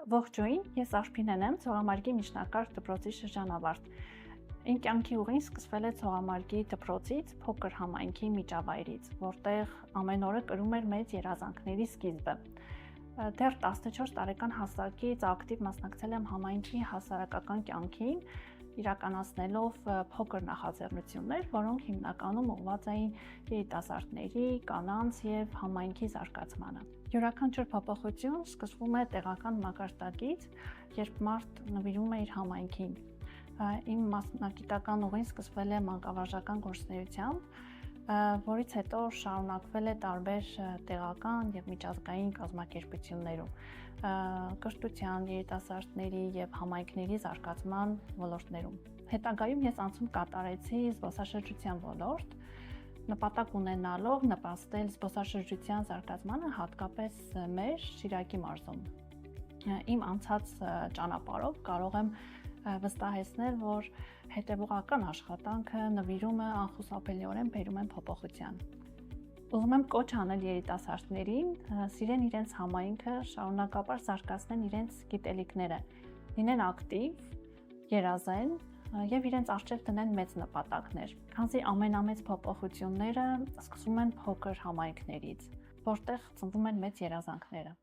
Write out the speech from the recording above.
Ողջույն, ես Արփինեն եմ, Ցողամարգի միջնակարգ դպրոցի շրջանավարտ։ Իմ կյանքի ուղին սկսվել է Ցողամարգի դպրոցից, փոքր համայնքի միջավայրից, որտեղ ամեն օրը կրում էր մեծ երազանքների սկիզբը։ Դեռ 14 տարեկան հասակից ակտիվ մասնակցել եմ համայնքի հասարակական կյանքին, իրականացնելով փոքր նախաձեռնություններ, որոնք հիմնականում ուղղված էին երիտասարդների, կանանց եւ համայնքի զարգացմանը։ Յուրաքանչյուր փոփոխություն սկսվում է տեղական մակարդակից, երբ մարդ նվիրում է իր համայնքին։ Իմ մասնագիտական ուղին սկսվել է մանկավարժական գործունեությամբ, որից հետո շարունակվել է տարբեր տեղական եւ միջազգային կազմակերպություններում, կրթության, երիտասարդների եւ համայնքների զարգացման ոլորտներում։ Հետագայում ես անցում կատարեցի զբոսաշրջության ոլորտ, նպատակ ունենալով նպաստել զբոսաշրջության զարգացմանը հատկապես մեր Շիրակի մարզում։ Իմ անցած ճանապարհով կարող եմ վստահեցնել, որ հետևողական աշխատանքը նվիրումը անխուսափելիորեն բերում են փոփոխության։ Ուզում եմ կոչ անել երիտասարդներին, սիրեն իրենց համայնքը, շարունակաբար զարգացնեն իրենց գիտելիքները, լինեն ակտիվ, երազեն եւ իրենց առջեւ դնեն մեծ նպատակներ, քանզի ամենամեծ փոփոխությունները սկսվում են փոքր համայնքներից, որտեղ ծնվում են մեծ երազանքները։